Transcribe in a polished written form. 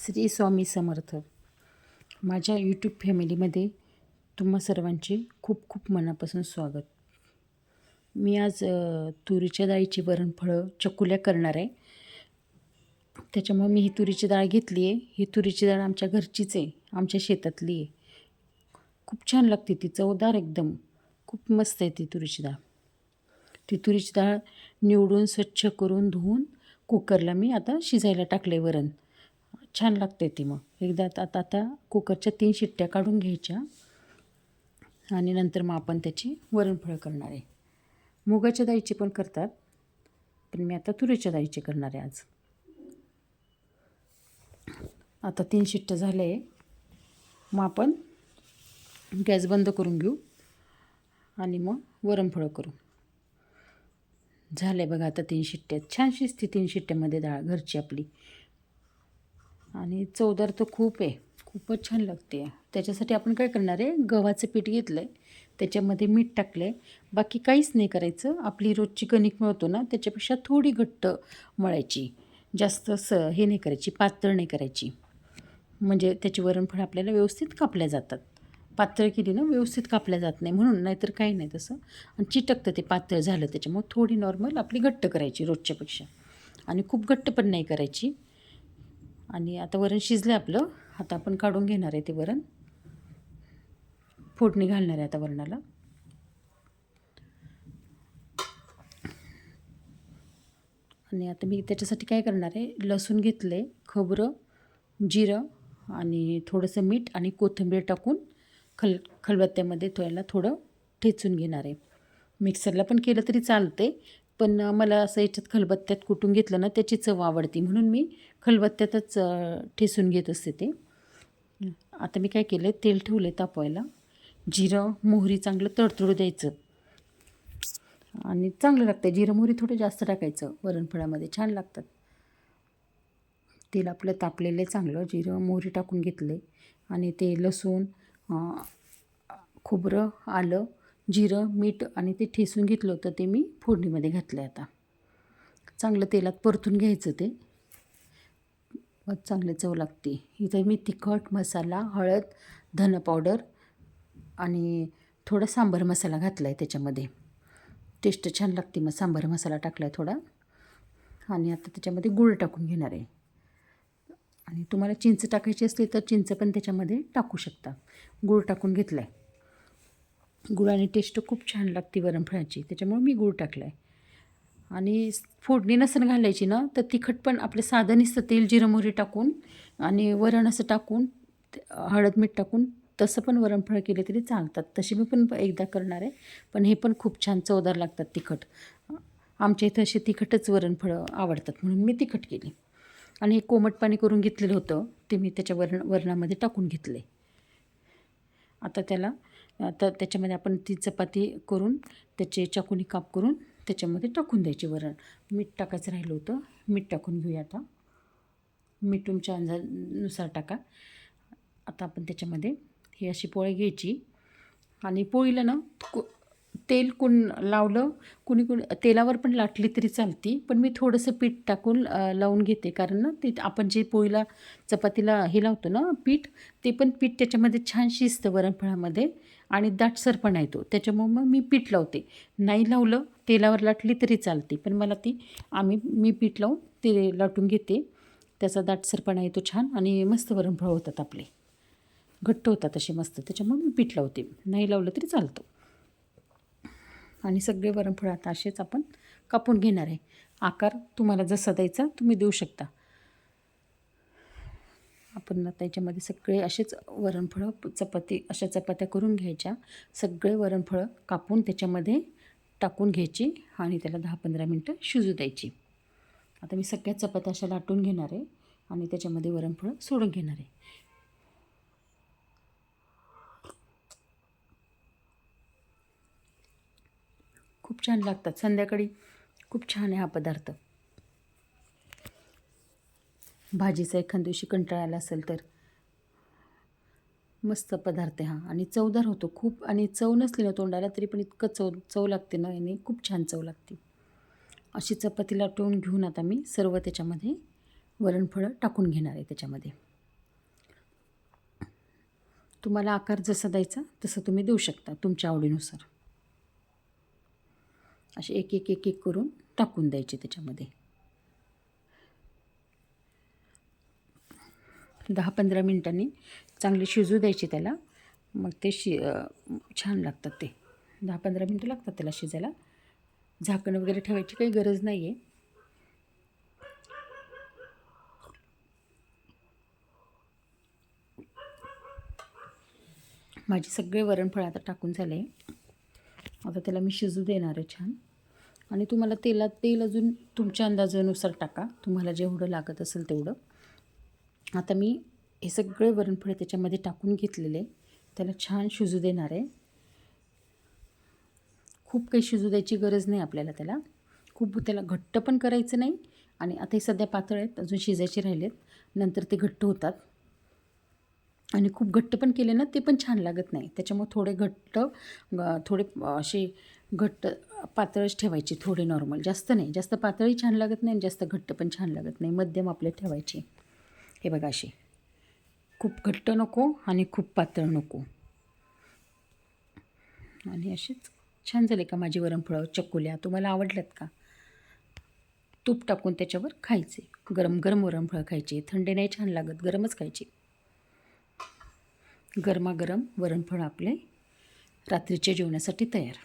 श्री स्वामी समर्थ. माझ्या यूट्यूब फॅमिलीमध्ये तुम्हा सर्वांचे खूप खूप मनापासून स्वागत. मी आज तुरीच्या डाळीची वरणफळं चकुल्या करणार आहे. त्याच्यामुळे मी ही तुरीची डाळ घेतली आहे. ही तुरीची डाळ आमच्या घरचीच आहे, आमच्या शेतातली आहे. खूप छान लागते ती, चवदार एकदम, खूप मस्त आहे ती तुरीची डाळ. ती तुरीची डाळ निवडून स्वच्छ करून धुवून कुकरला मी आता शिजायला टाकले वरण. छान लागते ती. मग एकदा आता कुकरच्या 3 शिट्ट्या काढून घ्यायच्या आणि नंतर मग आपण त्याची वरणफळं करणार आहे. मुगाच्या डाळीची पण करतात, पण मी आता तुरीच्या डाळीची करणार आहे आज. आता 3 शिट्ट्या झाल्या आहे. मग आपण गॅस बंद करून घेऊ आणि मग वरणफळं करू. झालं आहे बघा आता 3 शिट्ट्यात. छान शिजते 3 शिट्ट्यामध्ये डाळ घरची आपली. आणि चवदार तर खूप आहे, खूपच छान लागते. त्याच्यासाठी आपण काय करणार आहे, गव्हाचं पीठ घेतलं आहे, त्याच्यामध्ये मीठ टाकलं आहे. बाकी काहीच नाही करायचं. आपली रोजची कणिक मळतो ना, त्याच्यापेक्षा थोडी घट्ट मळायची, जास्त हे नाही करायची, पातळ नाही करायची. म्हणजे त्याची वरणफळं आपल्याला व्यवस्थित कापल्या जातात. पातळ केली ना व्यवस्थित कापल्या जात नाही म्हणून, नाहीतर काही नाही तसं. आणि चिटकतं ते पातळ झालं, त्याच्यामुळे थोडी नॉर्मल आपली घट्ट करायची रोजच्यापेक्षा, आणि खूप घट्ट पण नाही करायची. आणि आता वरण शिजलं आपलं. आता आपण काढून घेणार आहे ते वरण, फोडणी घालणार आहे आता वरणाला. आणि आता मी त्याच्यासाठी काय करणार आहे, लसूण घेतलं आहे, खोबरं, जिरं आणि थोडंसं मीठ आणि कोथिंबीर टाकून खलबत्त्यामध्ये थोडं ठेचून घेणार आहे. मिक्सरला पण केलं तरी चालते, पण मला असं याच्यात खलबत्त्यात कुटून घेतलं ना त्याची चव आवडते, म्हणून मी खलबत्त्यातच ठेचून घेत असते ते. आता मी काय केलं, तेल ठेवले तापवायला. जिरं मोहरी चांगलं तडतडू द्यायचं आणि चांगलं लागतं. जिरं मोहरी थोडं जास्त टाकायचं, वरणफळामध्ये छान लागतात. तेल आपलं तापलेलं आहे चांगलं, जिरं मोहरी टाकून घेतले आणि ते लसूण, खोबरं, आलं, जिरं, मीठ आणि ते ठेचून घेतलं होतं ते मी फोडणीमध्ये घातलं आहे. आता चांगलं तेलात परतून घ्यायचं ते, मग चांगले चव लागते. इथं मी तिखट मसाला, हळद, धन पावडर आणि थोडा सांबार मसाला घातला आहे त्याच्यामध्ये. टेस्ट छान लागते मग सांबार मसाला टाकला आहे थोडा. आणि आता त्याच्यामध्ये गूळ टाकून घेणार आहे. आणि तुम्हाला चिंच टाकायची असली तर चिंच पण त्याच्यामध्ये टाकू शकता. गूळ टाकून घेतला आहे. गुळाने टेस्ट खूप छान लागते वरणफळाची, त्याच्यामुळे मी गूळ टाकला आहे. आणि फोडणी नसेल घालायची ना तर तिखट पण आपलं साधं नुसतं तेल जिरं मोहरी टाकून आणि वरण असं टाकून हळद मीठ टाकून तसं पण वरणफळं केले तरी चालतात. तशी मी पण एकदा करणार आहे, पण हे पण खूप छान चवदार लागतात तिखट. आमच्या इथं असे तिखटच वरणफळं आवडतात म्हणून मी तिखट केली. आणि हे कोमट पाणी करून घेतलेलं होतं ते मी त्याच्या वरणामध्ये टाकून घेतले. आता त्याच्यामध्ये आपण ती चपाती करून त्याचे चाकूनी काप करून त्याच्यामध्ये टाकून द्यायचे वरण. मीठ टाकायचं राहिलं होतं, मीठ टाकून घेऊया आता. मीठ तुमच्या अंदाजानुसार टाका. आता आपण त्याच्यामध्ये ही अशी पोळी घ्यायची आणि पोळीला ना तेल लावलं, कुणी तेलावर पण लाटली तरी चालती, पण मी थोडंसं पीठ टाकून लावून घेते. कारण ना ते आपण जे पोळीला चपातीला हे लावतो ना पीठ, ते पण पीठ त्याच्यामध्ये छान शिजतं वरणफळामध्ये आणि दाटसरपणा येतो. त्याच्यामुळं मग मी पीठ लावते. नाही लावलं, तेलावर लाटली तरी चालते, पण मला मी पीठ लावून ते लाटून घेते. त्याचा दाटसरपणा येतो छान आणि मस्त वरणफळं होतात आपले, घट्ट होतात असे मस्त. त्याच्यामुळे मी पीठ लावते, नाही लावलं तरी चालतं. आणि सगळे वरणफळं आता असेच आपण कापून घेणार आहे. आकार तुम्हाला जसा द्यायचा तुम्ही देऊ शकता. आपण आता याच्यामध्ये सगळे असेच वरणफळं अशा चपात्या करून घ्यायच्या. सगळे वरणफळं कापून त्याच्यामध्ये टाकून घ्यायची आणि त्याला 10-15 मिनटं शिजू द्यायची. आता मी सगळ्या चपात्या अशा लाटून घेणार आहे आणि त्याच्यामध्ये वरणफळं सोडून घेणार आहे. खूप छान लागतात. संध्याकाळी खूप छान आहे हा पदार्थ. भाजीचा एखाद्या दिवशी कंटाळा आला असेल तर मस्त पदार्थ आहे हा. आणि चवदार होतो खूप. आणि चव नसली ना तोंडाला तरी पण इतकं चव लागते ना याने, खूप छान चव लागते. अशी चपाती लाटून घेऊन आता मी सर्व त्याच्यामध्ये वरणफळं टाकून घेणार आहे त्याच्यामध्ये. तुम्हाला आकार जसा द्यायचा तसं तुम्ही देऊ शकता तुमच्या आवडीनुसार. असे एक एक एक एक करून टाकून द्यायचे त्याच्यामध्ये. 10-15 मिनिटांनी चांगले शिजू द्यायचे त्याला. मग ते छान लागतात ते. 10-15 मिनटं लागतात त्याला शिजायला. झाकण वगैरे ठेवायची काही गरज नाही आहे. माझे सगळे वरणफळ आता टाकून झाले. आता त्याला मी शिजू देणार आहे छान. आणि तुम्हाला तेल अजून तुमच्या अंदाजानुसार टाका, तुम्हाला जेवढं लागत असेल तेवढं. आता मी हे सगळे वरणफळ त्याच्यामध्ये टाकून घेतलेले, त्याला छान शिजू देणार आहे. खूप काही शिजू द्यायची गरज नाही आपल्याला त्याला. खूप त्याला घट्ट पण करायचं नाही. आणि आता हे सध्या पातळ आहेत, अजून शिजायचे राहिलेत, नंतर ते घट्ट होतात. आणि खूप घट्ट पण केले ना ते पण छान लागत नाही. त्याच्यामुळे थोडे घट्ट, थोडे असे घट्ट पातळच ठेवायचे, थोडे नॉर्मल, जास्त नाही. जास्त पातळही छान लागत नाही आणि जास्त घट्ट पण छान लागत नाही, मध्यम आपले ठेवायचे. हे बघा असे, खूप घट्ट नको आणि खूप पातळ नको. आणि असेच छान झाले का माझी वरणफळं, चकुल्या. तुम्हाला आवडल्यात का? तूप टाकून त्याच्यावर खायचे, गरम गरम वरणफळं खायचे. थंडे नाही छान लागत, गरमच खायचे. गरमागरम वरणफळ आपले रात्रीच्या जेवणासाठी तयार.